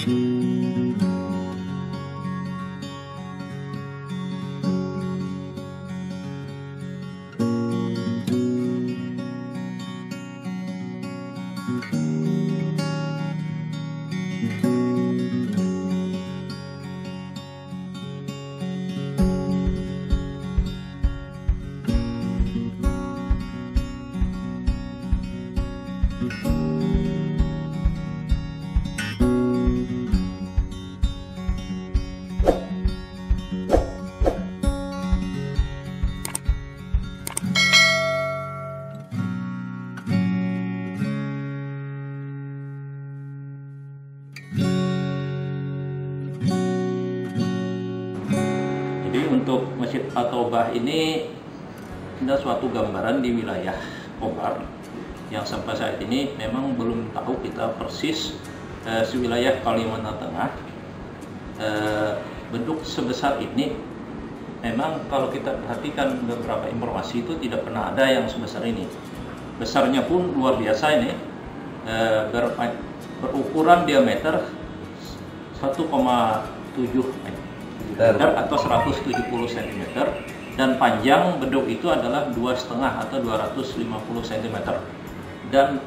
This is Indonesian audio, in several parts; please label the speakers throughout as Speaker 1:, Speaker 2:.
Speaker 1: Jadi untuk Masjid At-Taubah ini ada suatu gambaran di wilayah Kobar yang sampai saat ini memang belum tahu kita persis wilayah Kalimantan Tengah bentuk sebesar ini. Memang kalau kita perhatikan beberapa informasi itu tidak pernah ada yang sebesar ini. Besarnya pun luar biasa ini, berukuran diameter 1,7 meter atau 170 cm, dan panjang beduk itu adalah 2,5 atau 250 cm, dan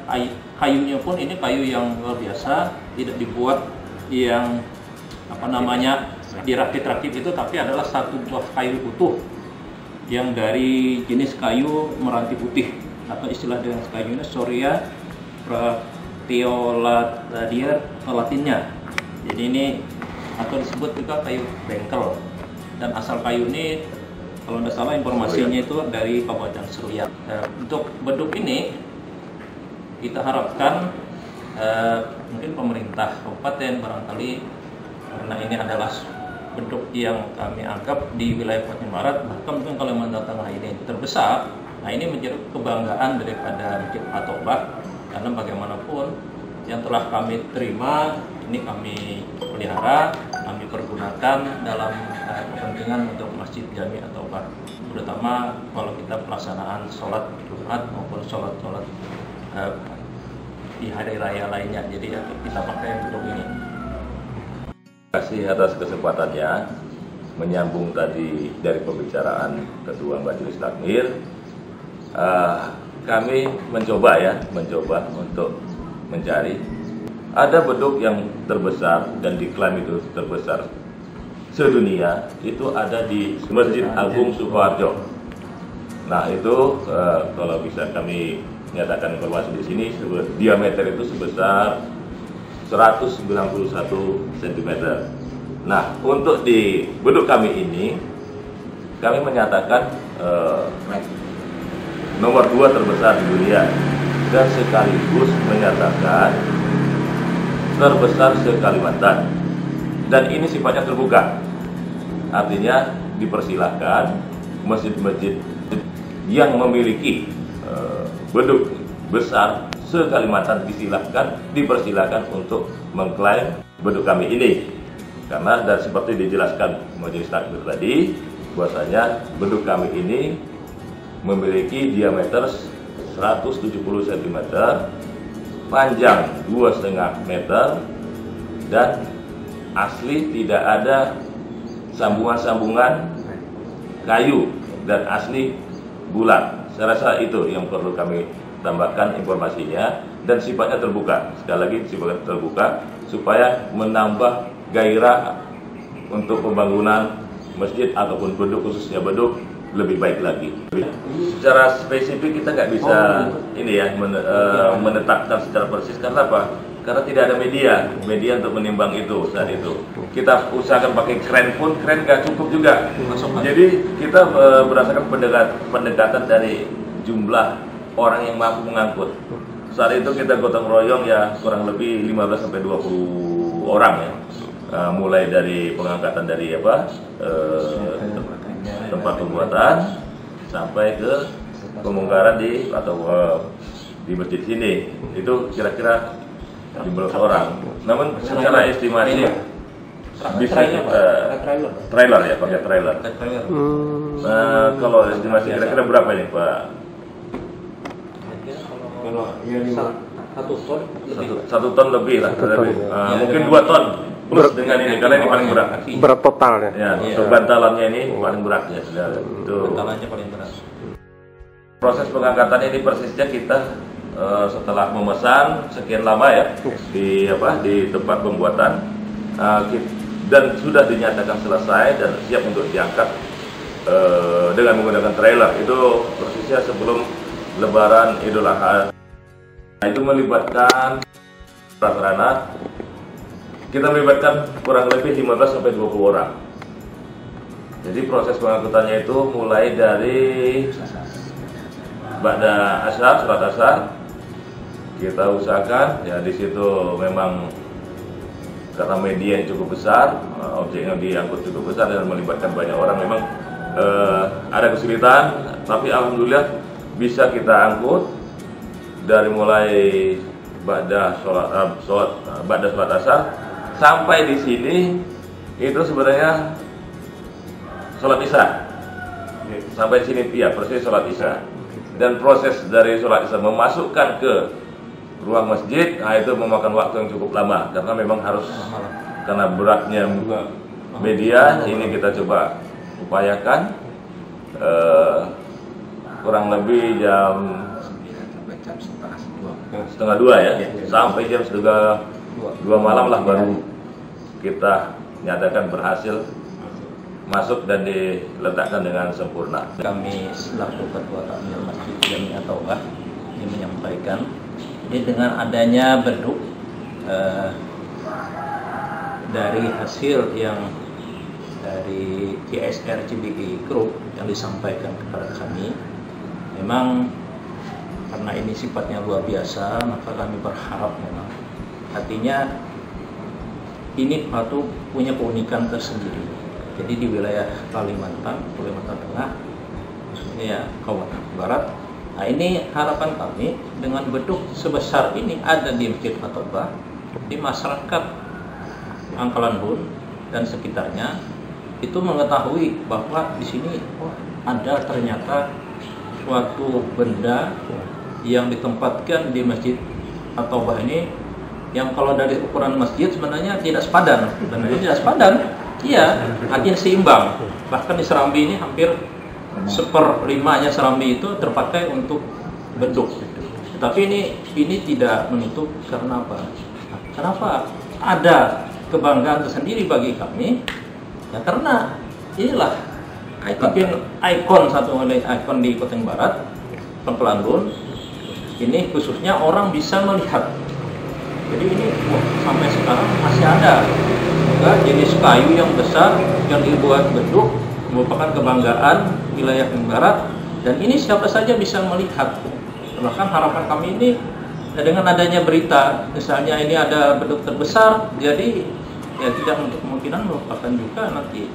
Speaker 1: kayunya pun ini kayu yang luar biasa, tidak dibuat yang dirakit-rakit itu, tapi adalah satu buah kayu utuh yang dari jenis kayu meranti putih, atau istilah dengan kayu ini Soria Pratioladaria latinnya. Jadi ini atau disebut juga kayu bengkel, dan asal kayu ini kalau tidak salah informasinya itu dari Kabupaten Seruyan. Untuk beduk ini kita harapkan mungkin pemerintah kabupaten barangkali, karena ini adalah beduk yang kami anggap di wilayah Papua Barat, bahkan mungkin Kalimantan Tengah ini terbesar. Nah, ini menjadi kebanggaan daripada Masjid At-Taubah, karena bagaimanapun yang telah kami terima ini kami pelihara, kami pergunakan dalam kepentingan untuk Masjid Jami At-Taubah, terutama kalau kita pelaksanaan sholat Jumat maupun sholat di hari raya lainnya. Jadi ya, kita pakai beduk ini.
Speaker 2: Terima kasih atas kesempatannya menyambung tadi dari pembicaraan Ketua Majelis Takmir. Kami mencoba untuk mencari. Ada beduk yang terbesar dan diklaim itu terbesar sedunia, itu ada di Masjid Agung Sukoharjo. Nah, itu kalau bisa kami nyatakan informasi di sini, diameter itu sebesar 191 cm. Nah, untuk di beduk kami ini, kami menyatakan nomor 2 terbesar di dunia, dan sekaligus menyatakan terbesar se-Kalimantan, dan ini sifatnya terbuka, artinya dipersilahkan masjid-masjid yang memiliki beduk besar se-Kalimantan dipersilahkan untuk mengklaim beduk kami ini, karena dan seperti dijelaskan Majelis Takmir tadi, bahwasanya beduk kami ini memiliki diameter 170 cm, panjang 2,5 meter, dan asli tidak ada sambungan-sambungan kayu, dan asli bulat. Saya rasa itu yang perlu kami tambahkan informasinya, dan sifatnya terbuka. Sekali lagi sifatnya terbuka supaya menambah gairah untuk pembangunan masjid ataupun beduk, khususnya beduk, lebih baik lagi. Secara spesifik kita nggak bisa menetapkan secara persis, karena apa? Karena tidak ada media untuk menimbang itu saat itu. Kita usahakan pakai kren pun, kren nggak cukup juga. Jadi kita berdasarkan pendekatan dari jumlah orang yang mampu mengangkut. Saat itu kita gotong royong ya kurang lebih 15-20 orang ya. Mulai dari pengangkatan dari tempat pembuatan sampai ke pembongkaran di masjid sini, itu kira-kira 15 orang. Namun secara estimasi bisa trailer ya, pakai trailer. Nah, kalau estimasi kira-kira berapa ini Pak?
Speaker 3: Kalau
Speaker 1: 1 ton lebih.
Speaker 2: 1 ton lebih lah.
Speaker 3: 1 ton.
Speaker 2: Mungkin 2 ton plus dengan ini karena ini paling berat.
Speaker 3: Berat totalnya.
Speaker 2: Ya, untuk bantalannya ini paling berat ya, saudara. Itu
Speaker 1: Bantalannya paling berat.
Speaker 2: proses pengangkatan ini persisnya kita setelah memesan sekian lama ya di tempat pembuatan dan sudah dinyatakan selesai dan siap untuk diangkat dengan menggunakan trailer. Itu persisnya sebelum Lebaran Idul Adha. Nah, itu melibatkan sarana. Kita melibatkan kurang lebih 15 sampai 20 orang. Jadi proses pengangkutannya itu mulai dari Ba'da Asar, surat Asar kita usahakan ya, di situ memang karena media yang cukup besar, objeknya diangkut cukup besar dan melibatkan banyak orang, memang ada kesulitan, tapi alhamdulillah bisa kita angkut dari mulai Ba'da sholat Asar sampai di sini itu sebenarnya sholat Isya. Sampai di sini ya persis sholat Isya. Dan proses dari sholat Isya memasukkan ke ruang masjid, nah itu memakan waktu yang cukup lama karena memang harus, karena beratnya media ini kita coba upayakan kurang lebih jam setengah 2 ya, sampai jam setengah 2 malam lah baru kita nyatakan berhasil masuk dan diletakkan dengan sempurna.
Speaker 1: Kami selaku Ketua Takmir Masjid Jamiah Taubah ini menyampaikan, ini dengan adanya beduk dari hasil yang dari ISR CBI Group yang disampaikan kepada kami, memang karena ini sifatnya luar biasa, maka kami berharap memang artinya ini patut punya keunikan tersendiri. Jadi di wilayah Kalimantan Tengah, maksudnya ya Kabupaten Barat. Nah, ini harapan kami dengan beduk sebesar ini ada di Masjid At-Taubah, di masyarakat Angkalan Bun dan sekitarnya itu mengetahui bahwa di sini ada ternyata suatu benda yang ditempatkan di Masjid At-Taubah ini yang kalau dari ukuran masjid sebenarnya tidak sepadan. Iya, artinya seimbang. Bahkan di Serambi ini hampir 1/5-nya Serambi itu terpakai untuk beduk. Tapi ini tidak menutup karena apa? Kenapa ada kebanggaan tersendiri bagi kami? Ya karena inilah ikon satu ikon di Kota Barat, Pangkalan Bun. Ini khususnya orang bisa melihat. Jadi ini sampai sekarang masih ada jenis kayu yang besar yang dibuat beduk, merupakan kebanggaan wilayah Barat, dan ini siapa saja bisa melihat. Bahkan harapan kami ini dengan adanya berita misalnya ini ada beduk terbesar, jadi ya tidak untuk kemungkinan merupakan juga nanti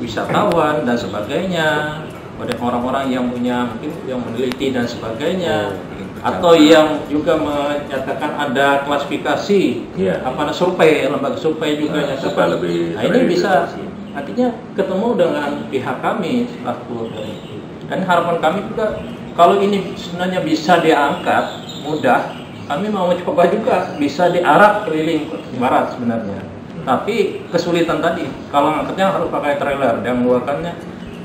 Speaker 1: wisatawan dan sebagainya, pada orang-orang yang punya mungkin yang meneliti dan sebagainya, atau yang juga menyatakan ada klasifikasi survei, lembaga survei juga nyatakan. Nah, ini bisa artinya ketemu dengan pihak kami selaku dari, dan harapan kami juga kalau ini sebenarnya bisa diangkat mudah, kami mau coba juga bisa diarak keliling barat sebenarnya. Tapi kesulitan tadi, kalau ngangkatnya harus pakai trailer dan mengeluarkannya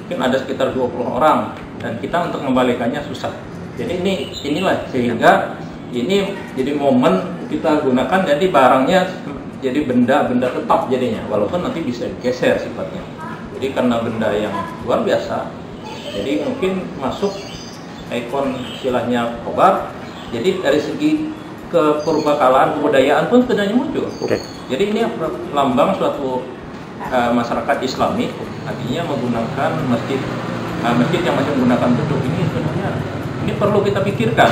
Speaker 1: mungkin ada sekitar 20 orang dan kita untuk membalikannya susah. Jadi inilah sehingga ini jadi momen kita gunakan, jadi barangnya jadi benda-benda tetap jadinya, walaupun nanti bisa digeser sifatnya. Jadi karena benda yang luar biasa, jadi mungkin masuk ikon istilahnya Kobar. Jadi dari segi kepurbakalaan kebudayaan pun sebenarnya muncul. Jadi ini lambang suatu masyarakat Islami, artinya menggunakan masjid yang masih menggunakan beduk ini sebenarnya ini perlu kita pikirkan.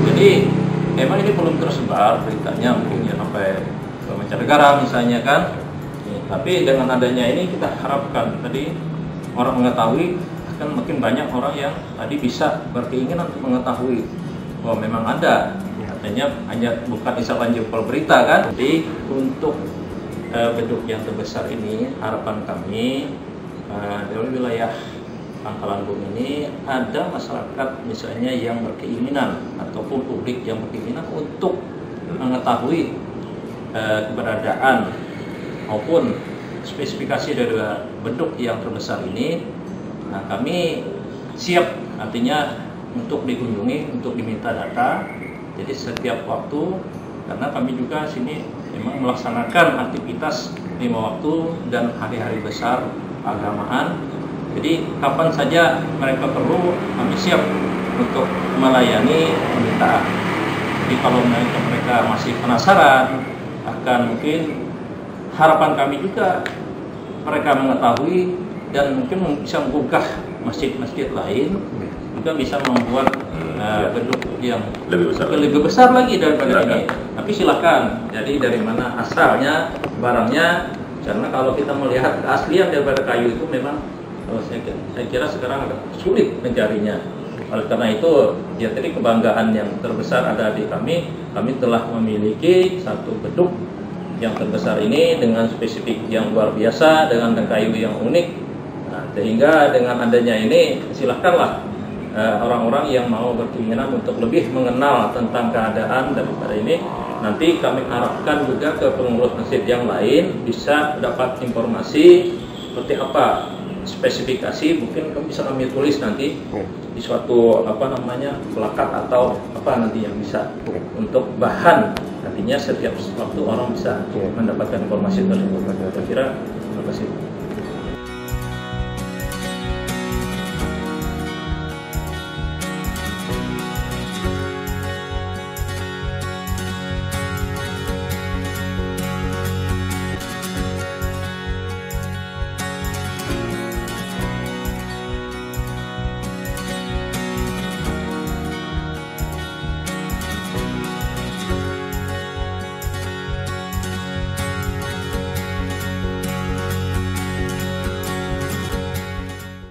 Speaker 1: Jadi memang ini belum tersebar beritanya, mungkin ya sampai ke mancanegara misalnya kan. Tapi dengan adanya ini kita harapkan tadi orang mengetahui, kan makin banyak orang yang tadi bisa berkeinginan untuk mengetahui bahwa memang ada. Artinya hanya bukan isapan jempol berita kan. Jadi untuk beduk yang terbesar ini harapan kami dari wilayah Pangkalan Bum ini ada masyarakat misalnya yang berkeinginan ataupun publik yang berkeinginan untuk mengetahui keberadaan maupun spesifikasi dari beduk yang terbesar ini. Nah, kami siap artinya untuk dikunjungi, untuk diminta data. Jadi setiap waktu, karena kami juga sini memang melaksanakan aktivitas 5 waktu dan hari-hari besar keagamaan. Jadi kapan saja mereka perlu, kami siap untuk melayani permintaan. Jadi kalau mereka masih penasaran, akan mungkin harapan kami juga mereka mengetahui dan mungkin bisa menggugah masjid-masjid lain, juga bisa membuat beduk yang lebih besar lagi daripada ini. Tapi silakan, jadi dari mana asalnya barangnya, karena kalau kita melihat keaslian daripada kayu itu memang saya kira sekarang agak sulit mencarinya. Oleh karena itu, ya tadi kebanggaan yang terbesar ada di kami telah memiliki satu beduk yang terbesar ini dengan spesifik yang luar biasa, dengan kayu yang unik. Nah, sehingga dengan adanya ini, silakanlah orang-orang yang mau berkeinginan untuk lebih mengenal tentang keadaan daripada ini. Nanti kami harapkan juga ke pengurus masjid yang lain bisa dapat informasi seperti apa spesifikasi, mungkin bisa kami tulis nanti di suatu plakat atau apa nanti yang bisa untuk bahan, nantinya setiap waktu orang bisa mendapatkan informasi tersebut. Saya kira terima kasih.